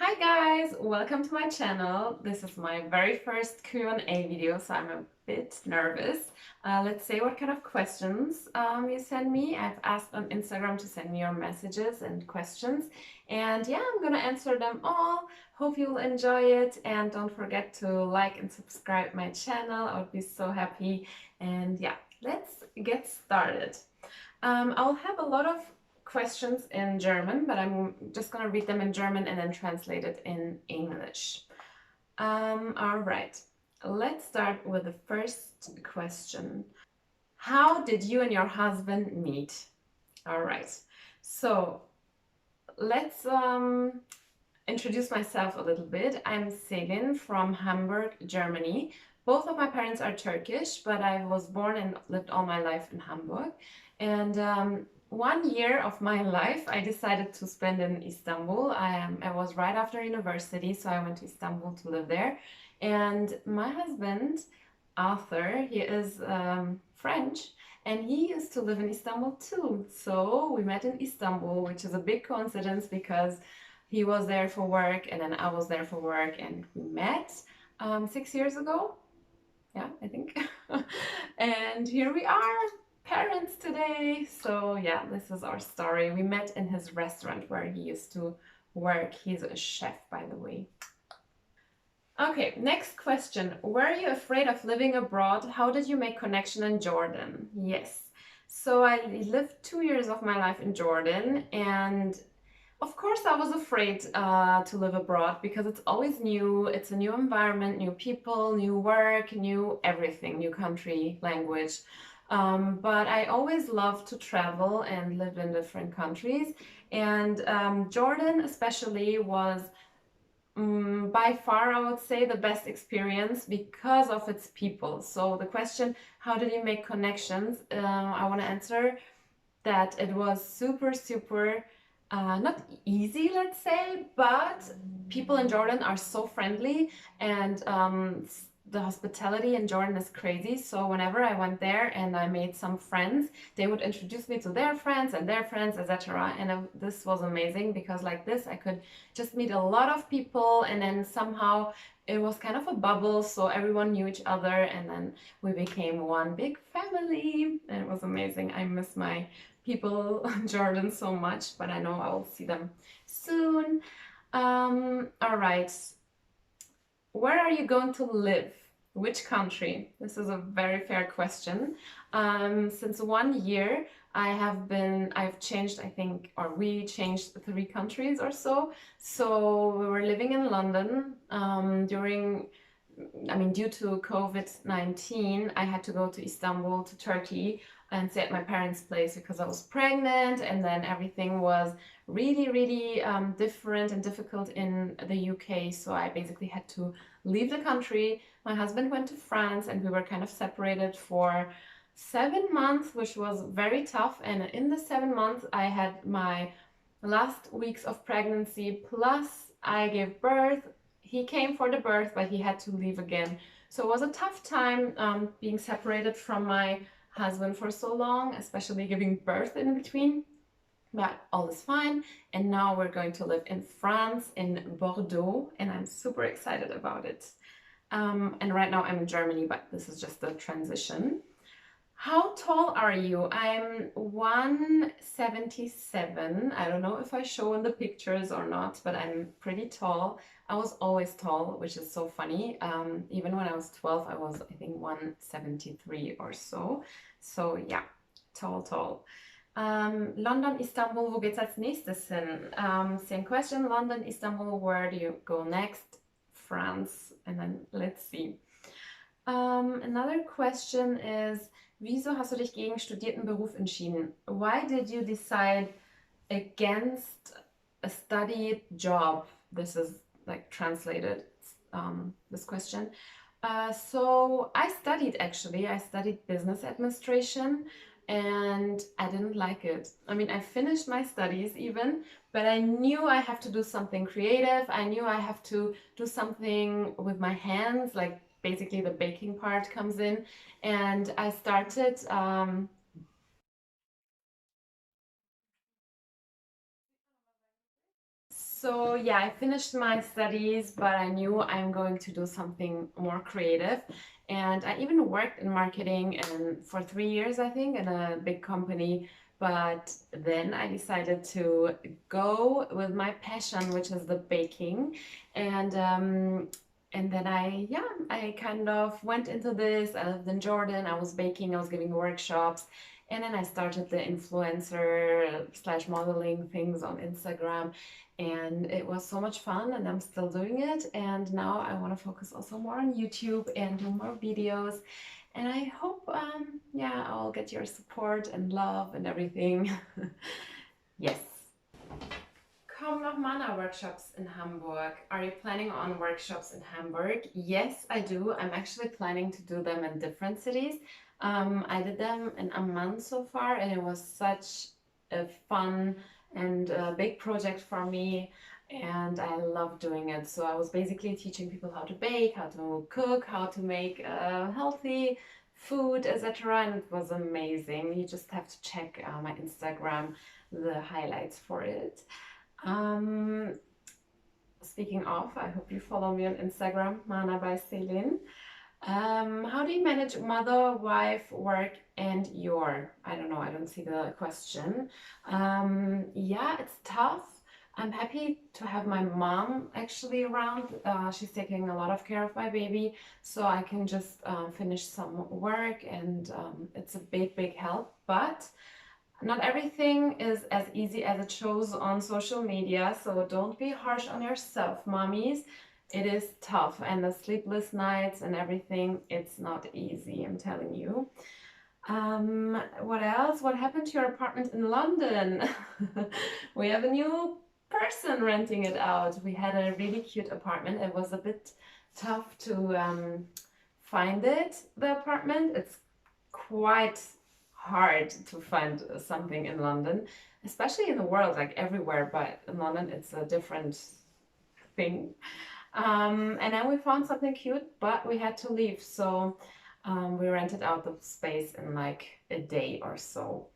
Hi guys, welcome to my channel. This is my very first Q&A video, so I'm a bit nervous. Let's see what kind of questions you send me. I've asked on Instagram to send me your messages and questions, and yeah, I'm gonna answer them all. Hope you'll enjoy it, and don't forget to like and subscribe my channel. I would be so happy. And yeah, let's get started. I'll have a lot of questions in German, but I'm just going to read them in German and then translate it in English. All right, let's start with the first question. How did you and your husband meet? All right, so let's introduce myself a little bit. I'm Selin from Hamburg, Germany. Both of my parents are Turkish, but I was born and lived all my life in Hamburg. And 1 year of my life I decided to spend in Istanbul. I was right after university, so I went to Istanbul to live there. And my husband, Arthur, he is French, and he used to live in Istanbul too. So we met in Istanbul, which is a big coincidence because he was there for work and then I was there for work, and we met 6 years ago. Yeah, I think. And here we are, parents today. So yeah, this is our story. We met in his restaurant where he used to work. He's a chef, by the way. Okay, next question. Were you afraid of living abroad? How did you make connection in Jordan? Yes. So I lived 2 years of my life in Jordan, and of course I was afraid to live abroad because it's always new. It's a new environment, new people, new work, new everything, new country, language. But I always loved to travel and live in different countries. And Jordan especially was by far, I would say, the best experience because of its people. So the question, how did you make connections? I want to answer that it was super, super not easy, let's say, but people in Jordan are so friendly, and the hospitality in Jordan is crazy. So whenever I went there and I made some friends, they would introduce me to their friends and their friends, etc. And this was amazing because like this, I could just meet a lot of people, and then somehow it was kind of a bubble, so everyone knew each other, and then we became one big family, and it was amazing. I miss my people in Jordan so much, but I know I will see them soon. All right. Where are you going to live? Which country? This is a very fair question. Since 1 year, I've changed, I think, or we changed 3 countries or so. So we were living in London due to COVID-19, I had to go to Istanbul, to Turkey, and stay at my parents' place because I was pregnant, and then everything was really, really different and difficult in the UK. So I basically had to leave the country. My husband went to France, and we were kind of separated for 7 months, which was very tough. And in the 7 months, I had my last weeks of pregnancy, plus I gave birth. He came for the birth, but he had to leave again. So it was a tough time being separated from my husband for so long, especially giving birth in between. But all is fine. And now we're going to live in France, in Bordeaux, and I'm super excited about it. And right now I'm in Germany, but this is just the transition. How tall are you? I'm 177. I don't know if I show in the pictures or not, but I'm pretty tall. I was always tall, which is so funny. Even when I was 12, I was, I think, 173 or so. So yeah, tall, tall. London, Istanbul, wo geht's als nächstes hin? Same question, London, Istanbul, where do you go next? France, and then let's see. Another question is, wieso hast du dich gegen studierten Beruf entschieden? Why did you decide against a studied job? This is like translated, this question. So I studied, actually. I studied business administration, and I didn't like it. I mean, I finished my studies even, but I knew I have to do something creative. I knew I have to do something with my hands, like basically the baking part comes in. And I started So yeah, I finished my studies, but I knew I'm going to do something more creative. And I even worked in marketing and for 3 years, I think, in a big company. But then I decided to go with my passion, which is the baking. And then I kind of went into this. I lived in Jordan. I was baking. I was giving workshops. And then I started the influencer slash modeling things on Instagram, and it was so much fun, and I'm still doing it. And now I want to focus also more on YouTube and do more videos. And I hope, yeah, I'll get your support and love and everything. Yes. Kommen noch Mana workshops in Hamburg? Are you planning on workshops in Hamburg? Yes, I do. I'm actually planning to do them in different cities. I did them in a month so far, and it was such a fun and a big project for me, and I love doing it. So I was basically teaching people how to bake, how to cook, how to make healthy food, etc. And it was amazing. You just have to check my Instagram, the highlights for it. Um, Speaking of, I hope you follow me on Instagram, Mâna by Selin. How do you manage mother, wife, work, and your? I don't know, I don't see the question. Yeah, it's tough. I'm happy to have my mom actually around. She's taking a lot of care of my baby, so I can just finish some work, and it's a big, big help. But not everything is as easy as it shows on social media, so don't be harsh on yourself, mommies. It is tough, and the sleepless nights and everything, it's not easy, I'm telling you. What else? What happened to your apartment in London? We have a new person renting it out. We had a really cute apartment. It was a bit tough to find it, the apartment. It's quite hard to find something in London, especially in the world, like everywhere, but in London it's a different thing. And then we found something cute, but we had to leave, so we rented out the space in like a day or so.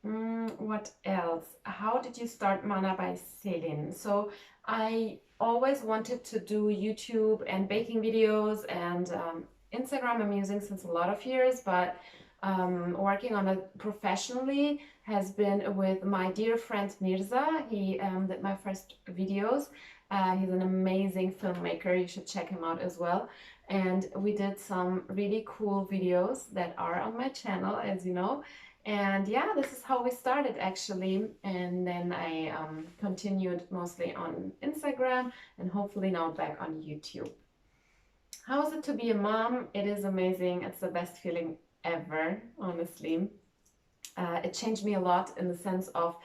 What else? How did you start Mana by Selin? So I always wanted to do YouTube and baking videos, and Instagram I'm using since a lot of years, but working on it professionally has been with my dear friend Mirza. He did my first videos. He's an amazing filmmaker. You should check him out as well. And we did some really cool videos that are on my channel, as you know. And yeah, this is how we started actually. And then I continued mostly on Instagram and hopefully now back on YouTube. How is it to be a mom? It is amazing. It's the best feeling ever, honestly. It changed me a lot in the sense of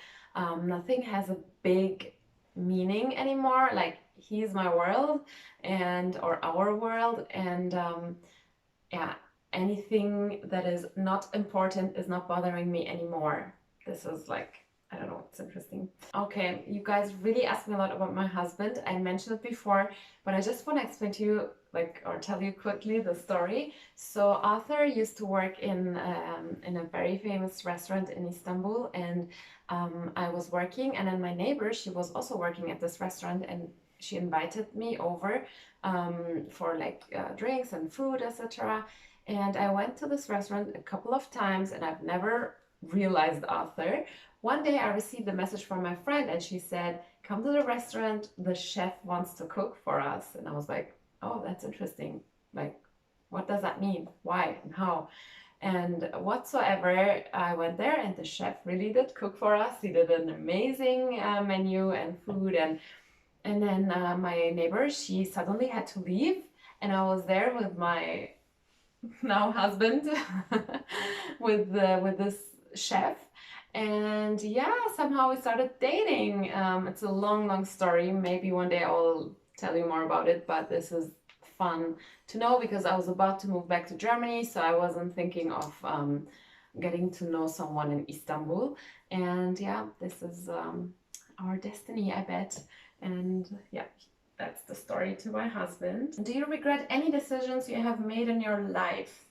nothing has a big meaning anymore. Like he's my world and or our world, and yeah, anything that is not important is not bothering me anymore. This is like, I don't know, it's interesting. Okay, you guys really asked me a lot about my husband. I mentioned it before, but I just want to explain to you, like, or tell you quickly the story. So Arthur used to work in a very famous restaurant in Istanbul, and I was working, and then my neighbor, she was also working at this restaurant, and she invited me over for like drinks and food, etc. And I went to this restaurant a couple of times, and I've never realized Arthur. One day I received a message from my friend, and she said, "Come to the restaurant, the chef wants to cook for us." And I was like, "Oh, that's interesting. Like, what does that mean? Why and how?" And whatsoever, I went there, and the chef really did cook for us. He did an amazing menu and food, and then my neighbor, she suddenly had to leave, and I was there with my now husband with this chef, and yeah, somehow we started dating. It's a long story. Maybe one day I'll tell you more about it, but this is fun to know because I was about to move back to Germany, so I wasn't thinking of getting to know someone in Istanbul. And yeah, this is our destiny, I bet. And yeah, that's the story to my husband. Do you regret any decisions you have made in your life?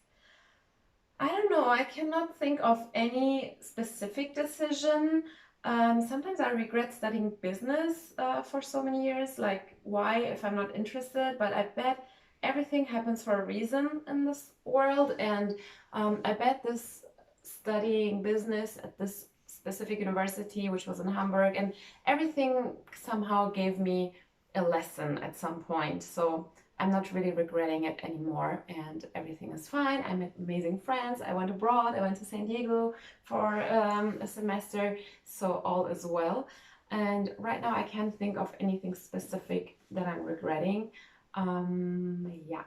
I don't know, I cannot think of any specific decision. Sometimes I regret studying business for so many years. Like, why if I'm not interested? But I bet everything happens for a reason in this world, and I bet this studying business at this specific university, which was in Hamburg, and everything somehow gave me a lesson at some point. So I'm not really regretting it anymore, and everything is fine. I met amazing friends. I went abroad. I went to San Diego for a semester, so all is well. And right now, I can't think of anything specific that I'm regretting. Yeah,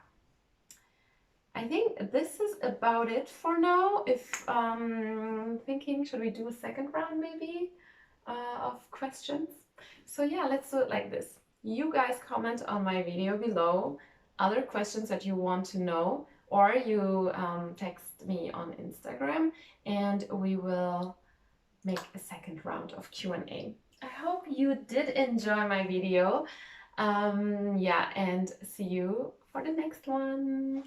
I think this is about it for now. If thinking, should we do a second round maybe of questions? So yeah, let's do it like this. You guys comment on my video below other questions that you want to know, or you text me on Instagram, and we will make a second round of Q&A. I hope you did enjoy my video. Yeah, and see you for the next one.